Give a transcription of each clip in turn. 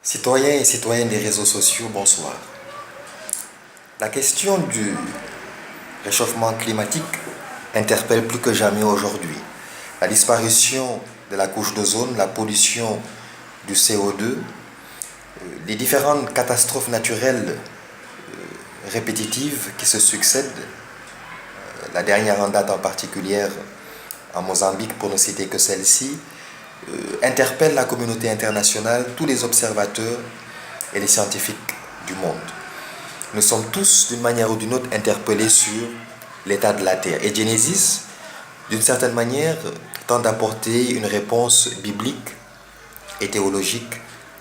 Citoyens et citoyennes des réseaux sociaux, bonsoir. La question du réchauffement climatique interpelle plus que jamais aujourd'hui. La disparition de la couche d'ozone, la pollution du CO2, les différentes catastrophes naturelles répétitives qui se succèdent, la dernière en date en particulier en Mozambique pour ne citer que celle-ci, interpelle la communauté internationale, tous les observateurs et les scientifiques du monde. Nous sommes tous, d'une manière ou d'une autre, interpellés sur l'état de la Terre. Et Genesis, d'une certaine manière, tente d'apporter une réponse biblique et théologique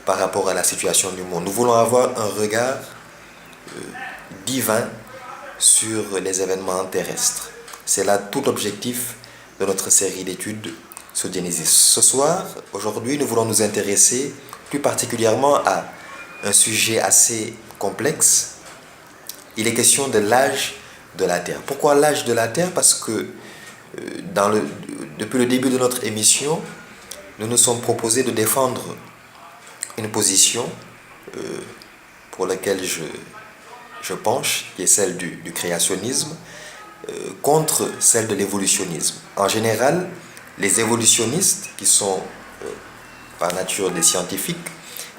par rapport à la situation du monde. Nous voulons avoir un regard divin sur les événements terrestres. C'est là tout l'objectif de notre série d'études sur Genesis. Ce soir, aujourd'hui, nous voulons nous intéresser plus particulièrement à un sujet assez complexe. Il est question de l'âge de la Terre. Pourquoi l'âge de la Terre? Parce que depuis le début de notre émission, nous nous sommes proposés de défendre une position pour laquelle je penche, qui est celle du créationnisme, contre celle de l'évolutionnisme. En général, les évolutionnistes, qui sont par nature des scientifiques,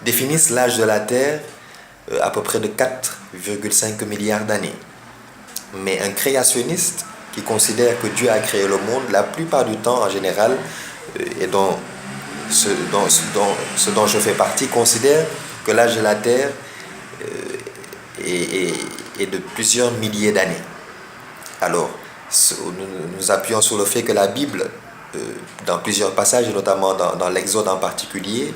définissent l'âge de la Terre à peu près de 4,5 milliards d'années. Mais un créationniste qui considère que Dieu a créé le monde, la plupart du temps, en général, et ce dont je fais partie, considère que l'âge de la Terre est de plusieurs milliers d'années. Alors, nous appuyons sur le fait que la Bible, dans plusieurs passages, notamment dans l'Exode en particulier,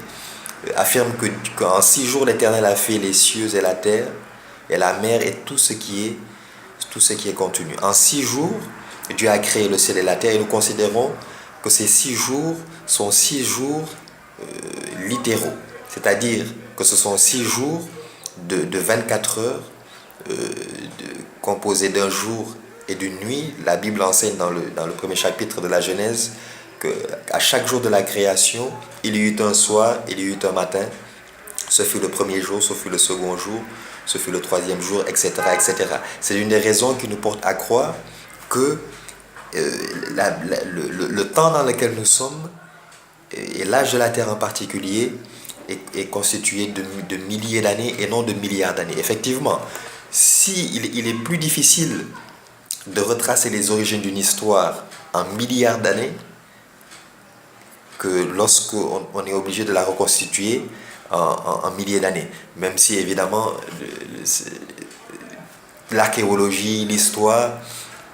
affirme qu'en 6 jours, l'Éternel a fait les cieux et la terre, et la mer et tout ce qui est contenu. En 6 jours, Dieu a créé le ciel et la terre, et nous considérons que ces 6 jours sont 6 jours littéraux. C'est-à-dire que ce sont 6 jours de 24 heures, composés d'un jour et d'une nuit. La Bible enseigne dans le premier chapitre de la Genèse qu'à chaque jour de la création, il y eut un soir, il y eut un matin. Ce fut le premier jour, ce fut le second jour, ce fut le troisième jour, etc. etc. C'est une des raisons qui nous porte à croire que le temps dans lequel nous sommes, et l'âge de la Terre en particulier, est constitué de milliers d'années et non de milliards d'années. Effectivement, il est plus difficile de retracer les origines d'une histoire en milliards d'années que lorsqu'on est obligé de la reconstituer en milliers d'années. Même si évidemment l'archéologie, l'histoire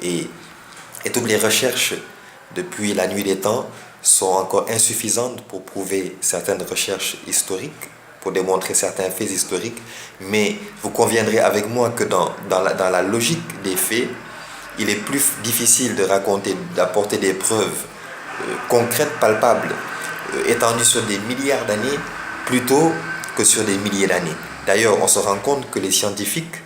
et toutes les recherches depuis la nuit des temps sont encore insuffisantes pour prouver certaines recherches historiques, pour démontrer certains faits historiques. Mais vous conviendrez avec moi que dans la logique des faits, il est plus difficile d'apporter des preuves concrètes, palpables, étendues sur des milliards d'années, plutôt que sur des milliers d'années. D'ailleurs, on se rend compte que les scientifiques,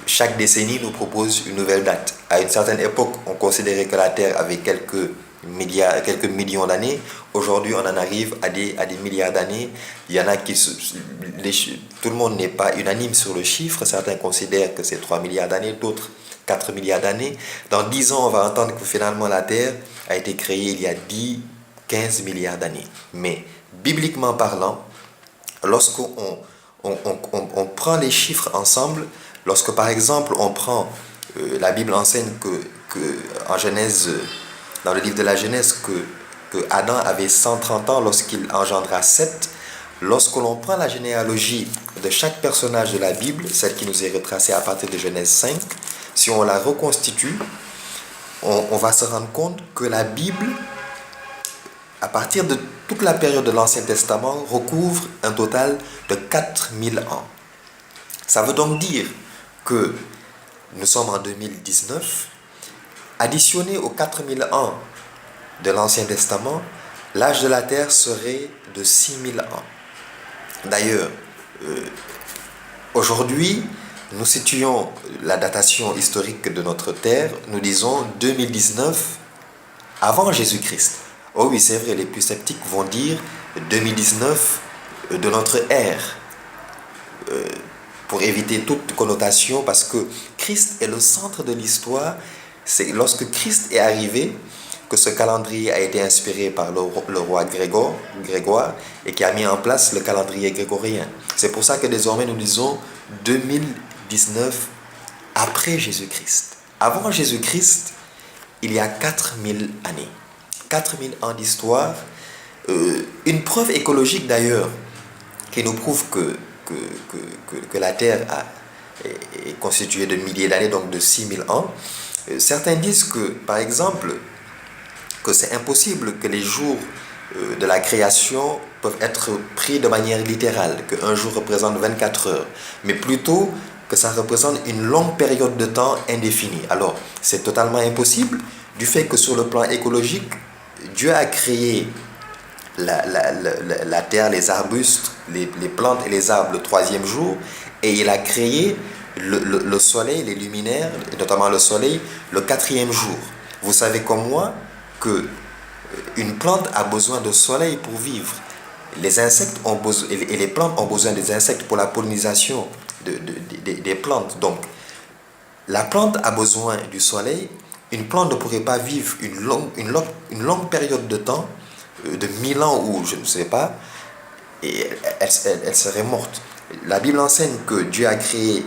chaque décennie, nous proposent une nouvelle date. À une certaine époque, on considérait que la Terre avait quelques millions d'années. Aujourd'hui, on en arrive à des milliards d'années. Il y en a tout le monde n'est pas unanime sur le chiffre. Certains considèrent que c'est 3 milliards d'années, d'autres 4 milliards d'années. Dans 10 ans, on va entendre que finalement la Terre a été créée il y a 15 milliards d'années. Mais bibliquement parlant, lorsqu'on prend les chiffres ensemble, lorsque par exemple on prend, la Bible enseigne que en Genèse, dans le livre de la Genèse, que Adam avait 130 ans lorsqu'il engendra Seth. Lorsque l'on prend la généalogie de chaque personnage de la Bible, celle qui nous est retracée à partir de Genèse 5, si on la reconstitue, on va se rendre compte que la Bible, à partir de toute la période de l'Ancien Testament, recouvre un total de 4000 ans. Ça veut donc dire que nous sommes en 2019, additionné aux 4000 ans de l'Ancien Testament, l'âge de la Terre serait de 6000 ans. D'ailleurs, aujourd'hui, nous situons la datation historique de notre Terre, nous disons 2019 avant Jésus-Christ. Oh oui, c'est vrai, les plus sceptiques vont dire 2019 de notre ère, pour éviter toute connotation, parce que Christ est le centre de l'histoire. C'est lorsque Christ est arrivé que ce calendrier a été inspiré par le roi Grégoire et qui a mis en place le calendrier grégorien. C'est pour ça que désormais nous disons 2019 après Jésus-Christ. Avant Jésus-Christ, il y a 4000 années. 4000 ans d'histoire. Une preuve écologique d'ailleurs qui nous prouve que la Terre est constituée de milliers d'années, donc de 6000 ans. Certains disent que, par exemple, que c'est impossible que les jours de la création peuvent être pris de manière littérale, qu'un jour représente 24 heures, mais plutôt que ça représente une longue période de temps indéfinie. Alors, c'est totalement impossible du fait que sur le plan écologique, Dieu a créé la terre, les arbustes, les plantes et les arbres le troisième jour, et il a créé le soleil, les luminaires, et notamment le soleil, le quatrième jour. Vous savez comme moi que une plante a besoin de soleil pour vivre. Les insectes ont besoin, et les plantes ont besoin des insectes pour la pollinisation des plantes. Donc, la plante a besoin du soleil. Une plante ne pourrait pas vivre une longue période de temps, de 1000 ans ou je ne sais pas, et elle serait morte. La Bible enseigne que Dieu a créé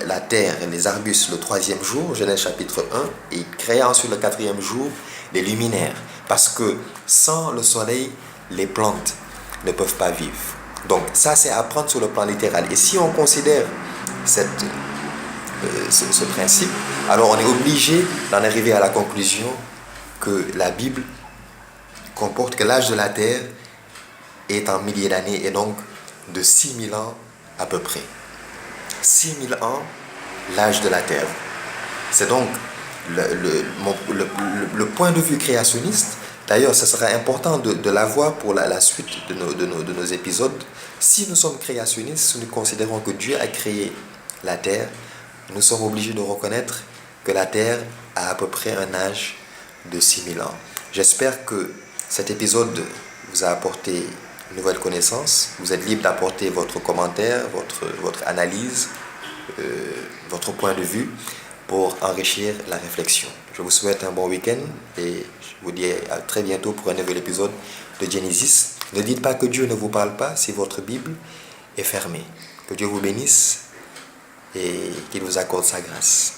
la terre et les arbustes le troisième jour, Genèse chapitre 1, et il créa ensuite le quatrième jour les luminaires. Parce que sans le soleil, les plantes ne peuvent pas vivre. Donc ça, c'est à prendre sur le plan littéral. Et si on considère ce principe, alors on est obligé d'en arriver à la conclusion que la Bible comporte que l'âge de la Terre est en milliers d'années et donc de 6000 ans à peu près. 6000 ans, l'âge de la Terre. C'est donc le point de vue créationniste. D'ailleurs, ce sera important de l'avoir pour la suite de nos épisodes. Si nous sommes créationnistes, si nous considérons que Dieu a créé la Terre, nous sommes obligés de reconnaître que la Terre a à peu près un âge de 6000 ans. J'espère que cet épisode vous a apporté une nouvelle connaissance. Vous êtes libre d'apporter votre commentaire, votre analyse, votre point de vue pour enrichir la réflexion. Je vous souhaite un bon week-end et je vous dis à très bientôt pour un nouvel épisode de Genesis. Ne dites pas que Dieu ne vous parle pas si votre Bible est fermée. Que Dieu vous bénisse et qu'il vous accorde sa grâce.